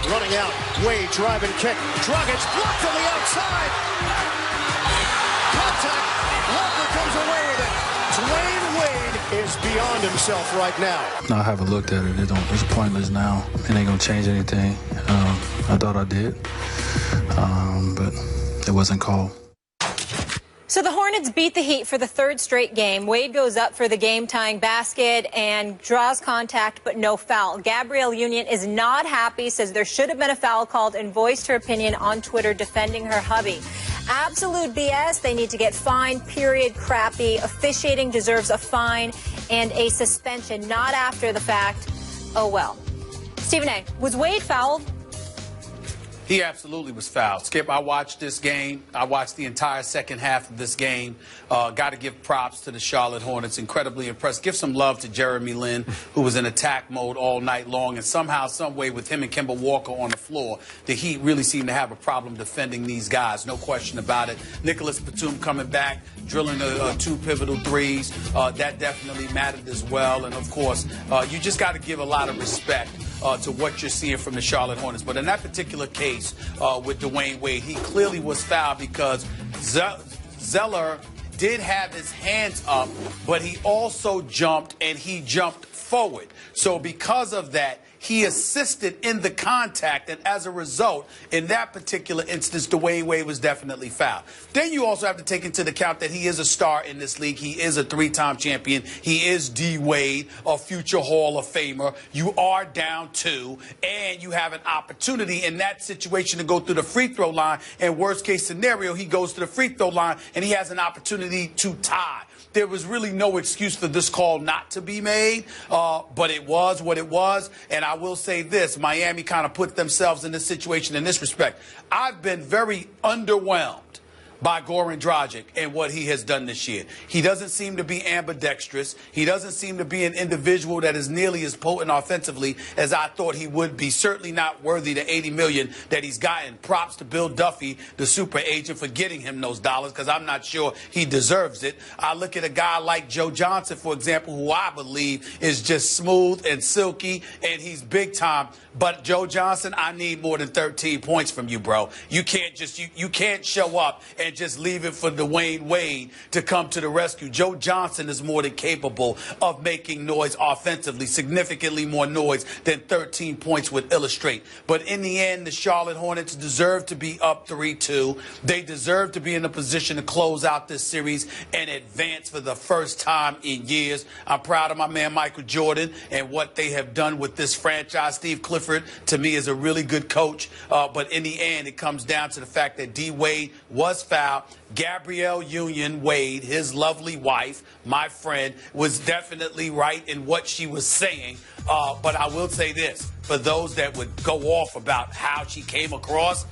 Running out, Wade driving kick. Dragic blocked on the outside. Contact. Walker comes away with it. Dwyane Wade is beyond himself right now. No, I haven't looked at it. It's pointless now. It ain't gonna change anything. I thought I did, but it wasn't called. So the Hornets beat the Heat for the third straight game. Wade goes up for the game-tying basket and draws contact, but no foul. Gabrielle Union is not happy, says there should have been a foul called, and voiced her opinion on Twitter defending her hubby. Absolute BS. They need to get fined, period. Crappy. Officiating deserves a fine and a suspension, not after the fact. Oh, well. Stephen A., was Wade fouled? He absolutely was fouled. Skip, I watched this game. I watched the entire second half of this game. Got to give props to the Charlotte Hornets. Incredibly impressed. Give some love to Jeremy Lin, who was in attack mode all night long. And somehow, some way, with him and Kemba Walker on the floor, the Heat really seem to have a problem defending these guys. No question about it. Nicholas Batum coming back, drilling two pivotal threes. That definitely mattered as well. And, of course, you just got to give a lot of respect to what you're seeing from the Charlotte Hornets. But in that particular case with Dwyane Wade, he clearly was fouled because Zeller did have his hands up, but he also jumped, and he jumped forward. So because of that, he assisted in the contact, and as a result, in that particular instance, Dwyane Wade was definitely fouled. Then you also have to take into account that he is a star in this league. He is a three-time champion. He is D. Wade, a future Hall of Famer. You are down 2, and you have an opportunity in that situation to go through the free throw line. And worst-case scenario, he goes to the free throw line, and he has an opportunity to tie. There was really no excuse for this call not to be made, but it was what it was. And I will say this, Miami kind of put themselves in this situation in this respect. I've been very underwhelmed by Goran Dragic and what he has done this year. He doesn't seem to be ambidextrous. He doesn't seem to be an individual that is nearly as potent offensively as I thought he would be. Certainly not worthy the $80 million that he's gotten. Props to Bill Duffy, the super agent, for getting him those dollars, because I'm not sure he deserves it. I look at a guy like Joe Johnson, for example, who I believe is just smooth and silky, and he's big time. But Joe Johnson, I need more than 13 points from you, bro. You can't just you can't show up and just leave it for Dwyane Wade to come to the rescue. Joe Johnson is more than capable of making noise offensively, significantly more noise than 13 points would illustrate. But in the end, the Charlotte Hornets deserve to be up 3-2. They deserve to be in a position to close out this series and advance for the first time in years. I'm proud of my man Michael Jordan and what they have done with this franchise. Steve Clifford, to me, is a really good coach. But in the end, it comes down to the fact that D. Wade was fouled. Gabrielle Union Wade, his lovely wife, my friend, was definitely right in what she was saying. But I will say this, for those that would go off about how she came across,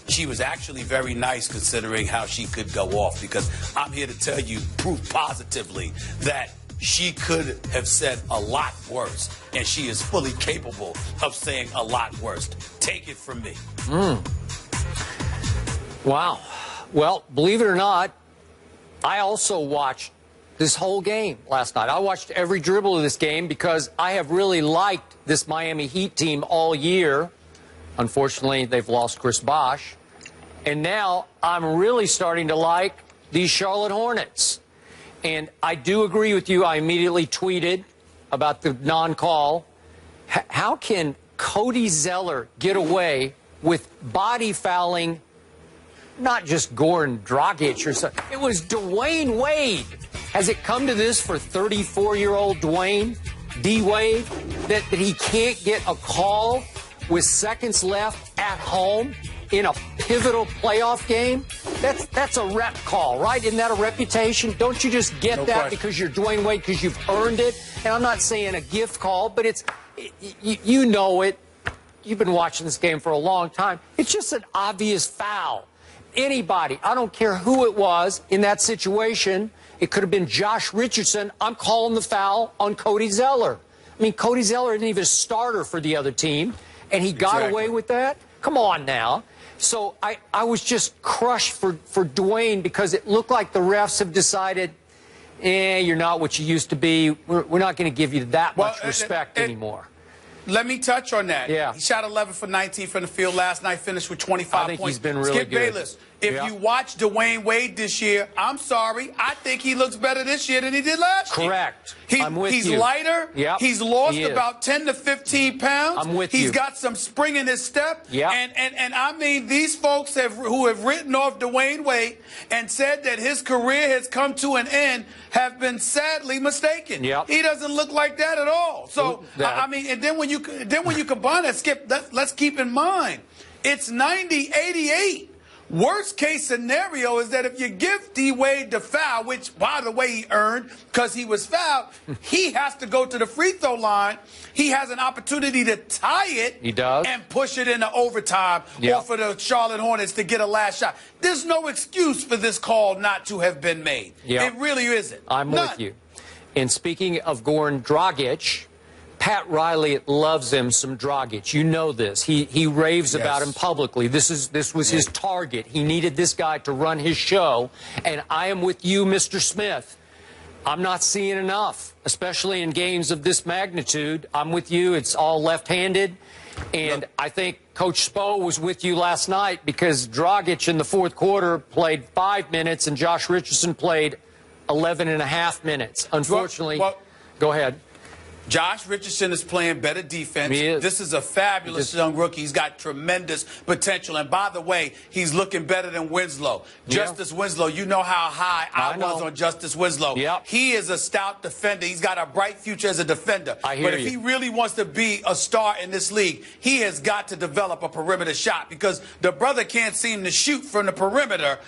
she was actually very nice considering how she could go off, because I'm here to tell you proof positively that she could have said a lot worse, and she is fully capable of saying a lot worse. Take it from me. Wow. Well, believe it or not, I also watched this whole game last night. I watched every dribble of this game because I have really liked this Miami Heat team all year. Unfortunately, they've lost Chris Bosh. And now I'm really starting to like these Charlotte Hornets. And I do agree with you. I immediately tweeted about the non-call. How can Cody Zeller get away with body fouling not just Goran Dragic or something? It was Dwyane Wade. Has it come to this for 34-year-old Dwyane D. Wade that he can't get a call with seconds left at home in a pivotal playoff game? That's a rep call, right? Isn't that a reputation? Don't you just get that question because you're Dwyane Wade, because you've earned it? And I'm not saying a gift call, but it's, you know it. You've been watching this game for a long time. It's just an obvious foul. Anybody, I don't care who it was in that situation, it could have been Josh Richardson. I'm calling the foul on Cody Zeller. I mean, Cody Zeller isn't even a starter for the other team, and he got away with that? Come on now. So I was just crushed for Dwyane, because it looked like the refs have decided, you're not what you used to be. We're not going to give you that much respect anymore. Let me touch on that. Yeah. He shot 11 for 19 from the field last night, finished with 25 I think points. he's been really Skip good. Bayless, if you watch Dwyane Wade this year, I'm sorry, I think he looks better this year than he did last year. Correct. I'm with he's you. lighter. Yep. He's lost He is. about 10 to 15 pounds. I'm with He's you. got some spring in his step. Yep. And I mean, these folks who have written off Dwyane Wade and said that his career has come to an end have been sadly mistaken. Yep. He doesn't look like that at all. So, I mean, and then when you combine that, Skip, let's keep in mind, it's 90-88. Worst case scenario is that if you give D. Wade the foul, which, by the way, he earned because he was fouled, he has to go to the free throw line. He has an opportunity to tie it. He does. And push it into overtime or for the Charlotte Hornets to get a last shot. There's no excuse for this call not to have been made. It really isn't. I'm None. with you. And speaking of Goran Dragic, Pat Riley loves him some Dragic. You know this. He raves about him publicly. This was his target. He needed this guy to run his show. And I am with you, Mr. Smith. I'm not seeing enough, especially in games of this magnitude. I'm with you. It's all left-handed. And I think Coach Spo was with you last night because Dragic in the fourth quarter played 5 minutes and Josh Richardson played 11.5 minutes. Unfortunately, go ahead. Josh Richardson is playing better defense. He is. This is a fabulous young rookie. He's got tremendous potential. And by the way, he's looking better than Winslow. Justice Winslow, you know how high I was on Justice Winslow. He is a stout defender. He's got a bright future as a defender. But if he really wants to be a star in this league, he has got to develop a perimeter shot because the brother can't seem to shoot from the perimeter.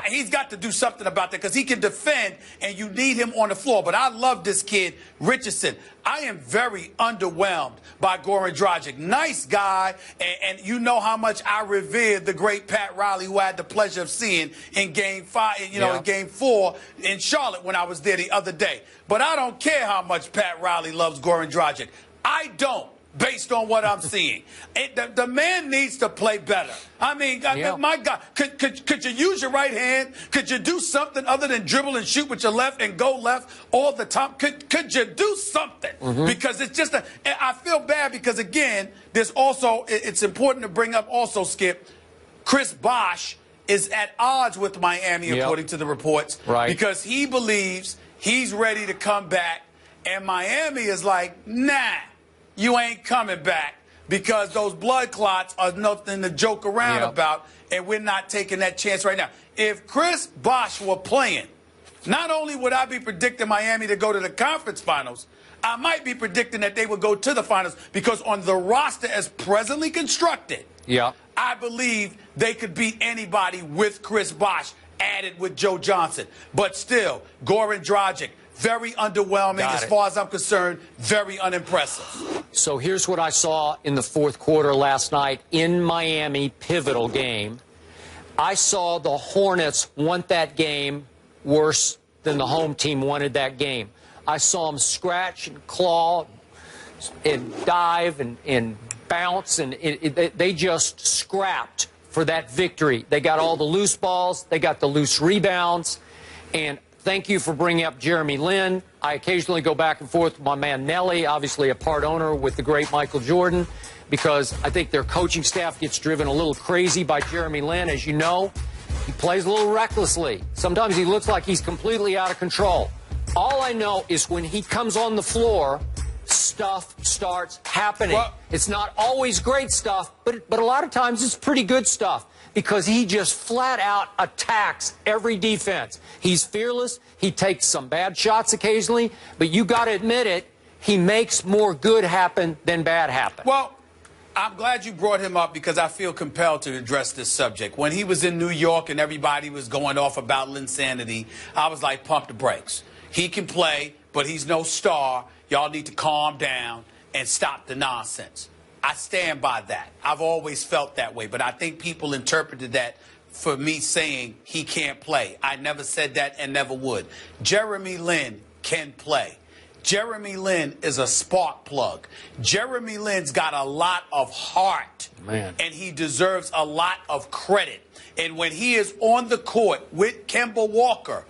He's got to do something about that because he can defend, and you need him on the floor. But I love this kid, Richardson. I am very underwhelmed by Goran Dragic. Nice guy, and you know how much I revered the great Pat Riley, who I had the pleasure of seeing in Game 5, in Game 4 in Charlotte when I was there the other day. But I don't care how much Pat Riley loves Goran Dragic. I don't, based on what I'm seeing. The man needs to play better. I mean, my God, could you use your right hand? Could you do something other than dribble and shoot with your left and go left all the time? Could you do something? Because it's just I feel bad because, again, there's also, it's important to bring up also, Skip, Chris Bosh is at odds with Miami, according to the reports, because he believes he's ready to come back, and Miami is like, nah. You ain't coming back because those blood clots are nothing to joke around about, and we're not taking that chance right now. If Chris Bosh were playing, not only would I be predicting Miami to go to the conference finals, I might be predicting that they would go to the finals because on the roster as presently constructed, I believe they could beat anybody with Chris Bosh added with Joe Johnson. But still, Goran Dragic, very underwhelming as far as I'm concerned, very unimpressive. So here's what I saw in the fourth quarter last night in Miami, pivotal game. I saw the Hornets want that game worse than the home team wanted that game. I saw them scratch and claw and dive and bounce, and they just scrapped for that victory. They got all the loose balls. They got the loose rebounds. And thank you for bringing up Jeremy Lin. I occasionally go back and forth with my man Nelly, obviously a part owner with the great Michael Jordan, because I think their coaching staff gets driven a little crazy by Jeremy Lin. As you know, he plays a little recklessly. Sometimes he looks like he's completely out of control. All I know is when he comes on the floor, stuff starts happening. It's not always great stuff, but a lot of times it's pretty good stuff because he just flat out attacks every defense. He's fearless. He takes some bad shots occasionally, but you got to admit it, he makes more good happen than bad happen. Well, I'm glad you brought him up because I feel compelled to address this subject. When he was in New York and everybody was going off about Linsanity, I was like, pump the brakes. He can play, but he's no star. Y'all need to calm down and stop the nonsense. I stand by that. I've always felt that way, but I think people interpreted that for me saying he can't play. I never said that and never would. Jeremy Lin can play. Jeremy Lin is a spark plug. Jeremy Lin's got a lot of heart, and he deserves a lot of credit. And when he is on the court with Kemba Walker,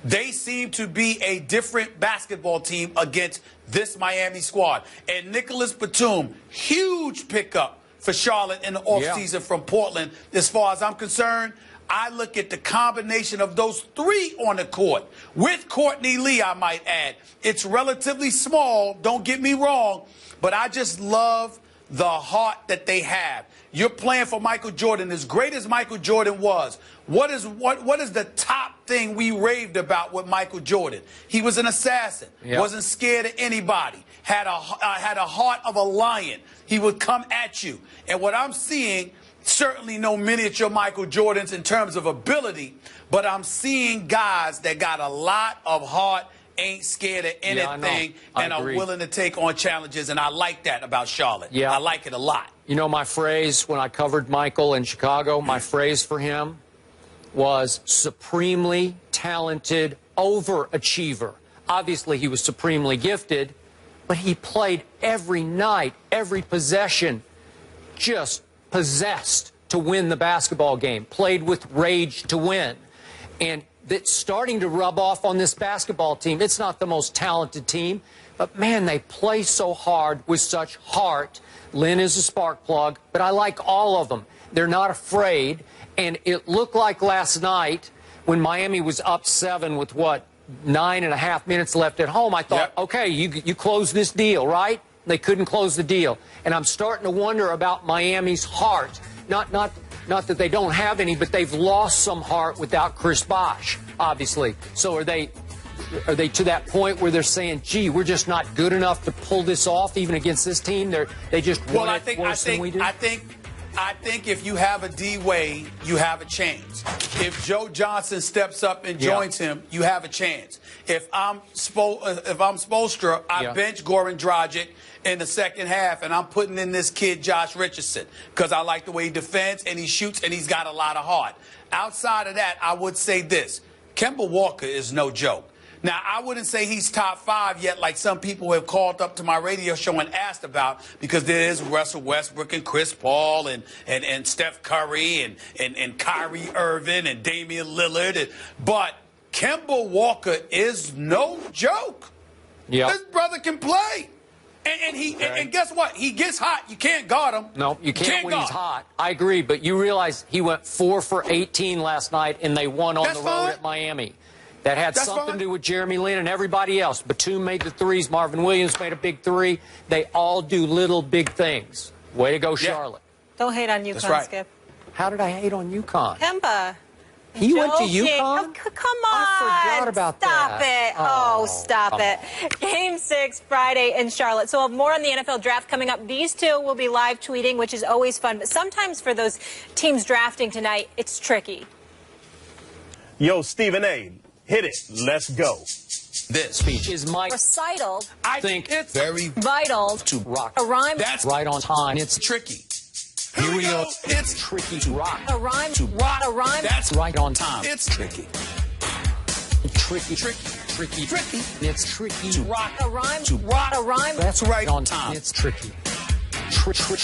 They seem to be a different basketball team against this Miami squad. And Nicholas Batum, huge pickup for Charlotte in the offseason from Portland. As far as I'm concerned, I look at the combination of those three on the court, with Courtney Lee, I might add. It's relatively small, don't get me wrong, but I just love the heart that they have. You're playing for Michael Jordan. As great as Michael Jordan was, what is the top thing we raved about with Michael Jordan? He was an assassin, wasn't scared of anybody, had a heart of a lion. He would come at you. And what I'm seeing, certainly no miniature Michael Jordans in terms of ability, but I'm seeing guys that got a lot of heart, ain't scared of anything, and are willing to take on challenges, and I like that about Charlotte. I like it a lot. You know, my phrase when I covered Michael in Chicago, my phrase for him was supremely talented overachiever. Obviously, he was supremely gifted, but he played every night, every possession, just possessed to win the basketball game, played with rage to win. And that's starting to rub off on this basketball team. It's not the most talented team, but man, they play so hard with such heart. Lynn is a spark plug, but I like all of them. They're not afraid. And it looked like last night when Miami was up 7 with, what, 9.5 minutes left at home, I thought, okay, you close this deal, right? They couldn't close the deal. And I'm starting to wonder about Miami's heart. Not that they don't have any, but they've lost some heart without Chris Bosh, obviously. So are they to that point where they're saying, gee, we're just not good enough to pull this off even against this team? They just want it worse than we do? I think if you have a D-Wade, you have a chance. If Joe Johnson steps up and joins him, you have a chance. If I'm Spoelstra, I bench Goran Dragic in the second half, and I'm putting in this kid Josh Richardson because I like the way he defends and he shoots and he's got a lot of heart. Outside of that, I would say this. Kemba Walker is no joke. Now, I wouldn't say he's top 5 yet, like some people have called up to my radio show and asked about, because there is Russell Westbrook and Chris Paul and Steph Curry and Kyrie Irving and Damian Lillard. But Kemba Walker is no joke. This brother can play. And guess what? He gets hot. You can't guard him. No, you can't when he's hot. I agree, but you realize he went 4 for 18 last night, and they won on the road at Miami. That had something to do with Jeremy Lin and everybody else. Batum made the threes. Marvin Williams made a big 3. They all do little big things. Way to go, Charlotte. Don't hate on UConn, Skip. How did I hate on UConn? Kemba. He went to UConn? Oh, come on. I forgot about that. Stop it. Oh, stop it. Game 6 Friday in Charlotte. So we'll have more on the NFL draft coming up. These two will be live tweeting, which is always fun. But sometimes for those teams drafting tonight, it's tricky. Yo, Stephen A., hit it. Let's go. This speech is my recital. I think it's very vital to rock. A rhyme. That's right on time. It's tricky. Here we go. It's tricky to rock. A rhyme. To rock. A rhyme. That's right on time. It's tricky. Tricky. It's tricky to rock. A rhyme. To rock. A rhyme. That's right on time. It's tricky. Tricky.